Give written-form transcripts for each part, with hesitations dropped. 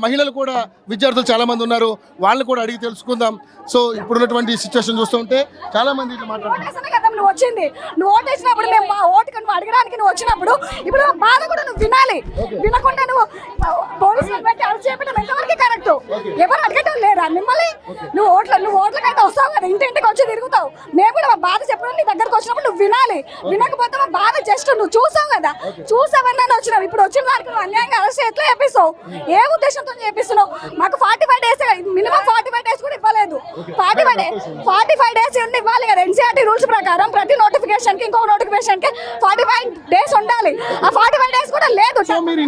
మహిళలు కూడా విద్యార్థులు చాలా మంది ఉన్నారు, వాళ్ళని కూడా అడిగి తెలుసుకుందాం. సో ఇప్పుడున్నటువంటి సిచ్యువేషన్ చూస్తూ ఉంటే చాలా మంది ఇట్లా మాట్లాడుతున్నారు. నువ్వు వచ్చింది, నువ్వు ఓటు వేసినప్పుడు మేము మా ఓటుకు నువ్వు అడగడానికి నువ్వు వచ్చినప్పుడు ఇప్పుడు బాధ కూడా నువ్వు వినాలి. వినకుండా నువ్వు పోలీసులు పెట్టి అరెస్ట్ చేయడం ఎంతవరకు కరెక్ట్? ఎవరు అడగటం లేదా మిమ్మల్ని? నువ్వు ఓట్లకైతే వస్తావు కదా, ఇంటింటికి వచ్చి తిరుగుతావు. మేము కూడా మా బాధ చెప్పడం నీ దగ్గరకు వచ్చినప్పుడు నువ్వు వినాలి. వినకపోతే మా బాధ జస్ట్ నువ్వు చూసావు కదా, చూసావన్నా వచ్చినావు. ఇప్పుడు వచ్చిన వారికి నువ్వు అన్యాయంగా అరెస్ట్ ఎట్లా చేపిస్తావు? ఏ ఉద్దేశంతో చేపిస్తున్నావు? మాకు 45 డేస్, మినిమం 45 డేస్ కూడా ఇవ్వలేదు. 45 డేస్ ఉండి ఇవ్వాలి కదా. ఎన్సీఆర్టీ రూల్స్ ప్రకారం ప్రతి నోటిఫికేషన్ కి ఇంకొక నోటిఫికేషన్ కి 45 డేస్ ఉండాలి. ఆ 45 డేస్ కూడా లేదు. సో మీరు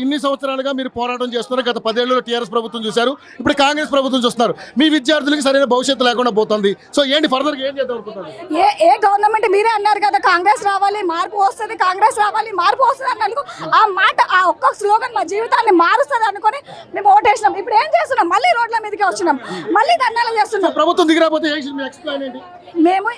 ఇన్ని సంవత్సరాలుగా మీరు పోరాటం చేస్తున్నారు. గత 10 ఏళ్లలో టీఆర్ఎస్ ప్రభుత్వం చూశారు, ఇప్పుడు కాంగ్రెస్ ప్రభుత్వం చూస్తున్నారు. మీ విద్యార్థులకి సరైన భవిష్యత్తు లేకుండా పోతుంది. సో ఏంటి ఫర్దర్ ఏం చేద్దాం అనుకుంటున్నారు? ఏ గవర్నమెంట్ మీరే అన్నారు కదా కాంగ్రెస్ రావాలి, మార్పు వస్తుంది, కాంగ్రెస్ రావాలి, మార్పు వస్తుంది అన్నందుకు ఆ మాట, ఆ ఒక్క స్లోగన్ మా జీవితాన్ని మారుస్తుంది అనుకుని మేము ఓటేసినాం. ఇప్పుడు ఏం చేస్తున్నాం? మళ్ళీ రోడ్ల మీదకి వచ్చినాం, మళ్ళీ ధర్నాలు చేస్తున్నాం. ప్రభుత్వం దిగిరాపోతే ఎక్స్ప్లెయిన్ ఏంటి? మేము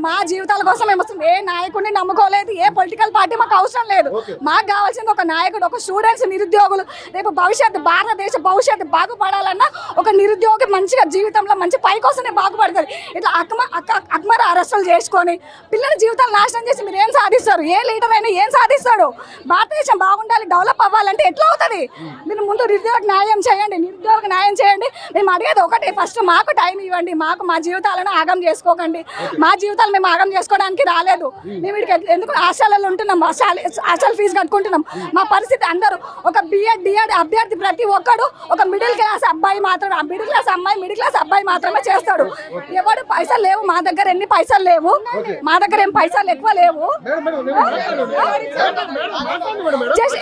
మా జీవితాల కోసం మేము అసలు ఏ నాయకుడిని నమ్ముకోలేదు. ఏ పొలిటికల్ పార్టీ మాకు అవసరం లేదు. మాకు కావాల్సింది ఒక నాయకుడు, ఒక స్టూడెంట్స్, నిరుద్యోగులు. రేపు భవిష్యత్తు, భారతదేశ భవిష్యత్తు బాగుపడాలన్నా ఒక నిరుద్యోగి మంచిగా జీవితంలో మంచి పైకోసమే బాగుపడతారు. ఇట్లా అక్మర అరెస్టులు చేసుకొని పిల్లల జీవితాలు నాశనం చేసి మీరు ఏం సాధిస్తారు? ఏ లీడర్ అయినా ఏం సాధిస్తాడు? భారతదేశం బాగుండాలి, డెవలప్ అవ్వాలంటే ఎట్లా అవుతుంది? మీరు ముందు నిరుద్యోగ న్యాయం చేయండి, నిరుద్యోగ న్యాయం చేయండి. మేము అడిగేది ఒకటి, ఫస్ట్ మాకు టైం ఇవ్వండి. మా జీవితాలను ఆగం చేసుకోకండి. మా జీవితాలు మేము ఆగం చేసుకోవడానికి రాలేదు. మేము ఇక్కడికి ఎందుకు ఆశాలలో ఉంటున్నాం, ఆశాల ఫీజు కట్టుకుంటున్నాం. మా పరిస్థితి అందరూ ఒక బిఎడ్ డిఎడ్ అభ్యర్థి ప్రతి ఒక్కడు ఒక మిడిల్ క్లాస్ అబ్బాయి మాత్రమే, మిడిల్ క్లాస్ అమ్మాయి, మిడిల్ క్లాస్ అబ్బాయి మాత్రమే చేస్తాడు. ఎవడు పైసలు లేవు, మా దగ్గర ఎన్ని పైసలు లేవు, మా దగ్గర ఏం పైసలు ఎక్కువ లేవు.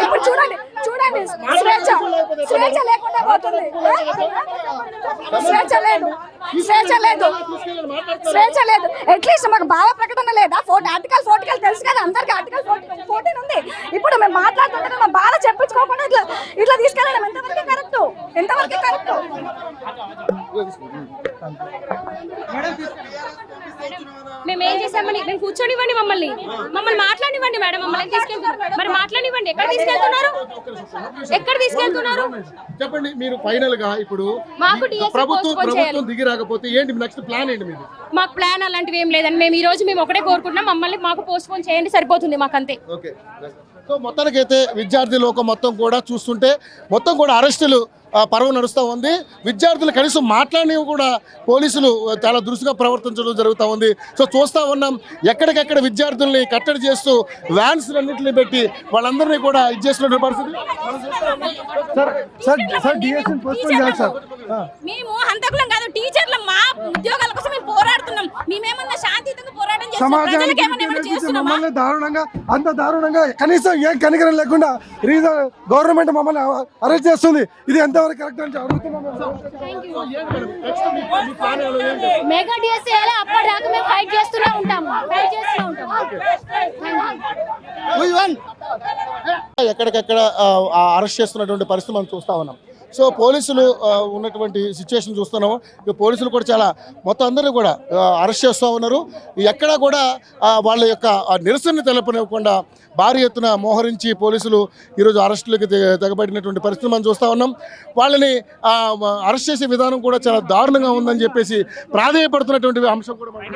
ఇప్పుడు చూడండి స్వేచ్ఛ లేకుండా పోతుంది. స్వేచ్ఛ లేదు. అట్లీస్ట్ మాకు భావ ప్రకటన లేదా? ఆర్టికల్ 40 తెలుసు కదా అందరికి, ఆర్టికల్ 14 ఉంది. ఇప్పుడు మేము మాట్లాడుతుంటే మా బాధ చెప్పించుకోకుండా ఇట్లా తీసుకెళ్ళడం ఎంతవరకు కరెక్ట్? మేము ఏం చేసామని మేము కూర్చొనివ్వండి, మమ్మల్ని మాట్లాడివ్వండి మేడం. మమ్మల్ని తీసుకెళ్తున్నారు, మరి మాట్లాడివ్వండి. ఎక్కడ తీసుకెళ్తున్నారు చెప్పండి. మీరు ఫైనల్ గా ఇప్పుడు ప్రభుత్వం దిగి రాకపోతే ఏంటి నెక్స్ట్ ప్లాన్? ఏంటి మీది? మాకు ప్లాన్ అలాంటివి ఏం లేదండి. మేము ఈ రోజు ఒకటే కోరుకుంటున్నాం, మమ్మల్ని మాకు పోస్ట్ పోన్ చేయండి, సరిపోతుంది మాకు అంతే. ఓకే. సో మొత్తానికైతే విద్యార్థి లోకం మొత్తం కూడా చూస్తుంటే మొత్తం కూడా అరెస్టులు పర్వం నడుస్తూ ఉంది. విద్యార్థులు కనీసం మాట్లాడినవి కూడా పోలీసులు చాలా దురుసుగా ప్రవర్తించడం జరుగుతూ ఉంది. సో చూస్తూ ఉన్నాం, ఎక్కడికెక్కడ విద్యార్థుల్ని కట్టడి చేస్తూ వ్యాన్స్ అన్నింటినీ పెట్టి వాళ్ళందరినీ కూడా ఇది చేస్తున్న పరిస్థితి. మేము హంతకులం కాదు, టీచర్లు. మా ఉద్యోగాల కోసం మేము పోరాడుతున్నాం. మేమేమన్నా శాంతియుతంగా పోరాటం చేస్తున్నాం. మమ్మల్ని దారుణంగా, అంత దారుణంగా, కనీసం ఏం కనికరం లేకుండా గవర్నమెంట్ మమ్మల్ని అరెస్ట్ చేస్తుంది. ఇది ఎంతవరకు కరెక్ట్ అని అడుగుతున్నాం. మెగా డిఎస్ చేయాలి, అప్పటిదాకా మేము ఫైట్ చేస్తూనే ఉంటాము. ఎక్కడికెక్కడ అరెస్ట్ చేస్తున్నటువంటి పరిస్థితి మనం చూస్తా ఉన్నాం. సో పోలీసులు ఉన్నటువంటి సిచ్యువేషన్ చూస్తున్నాము. పోలీసులు కూడా చాలా మొత్తం అందరినీ కూడా అరెస్ట్ చేస్తూ ఉన్నారు. ఎక్కడా కూడా వాళ్ళ యొక్క నిరసనని తెలపనివ్వకుండా భారీ ఎత్తున మోహరించి పోలీసులు ఈరోజు అరెస్టులకి తెగబడినటువంటి పరిస్థితి మనం చూస్తూ ఉన్నాం. వాళ్ళని అరెస్ట్ చేసే విధానం కూడా చాలా దారుణంగా ఉందని చెప్పేసి ప్రాధేయపడుతున్నటువంటి అంశం కూడా మనం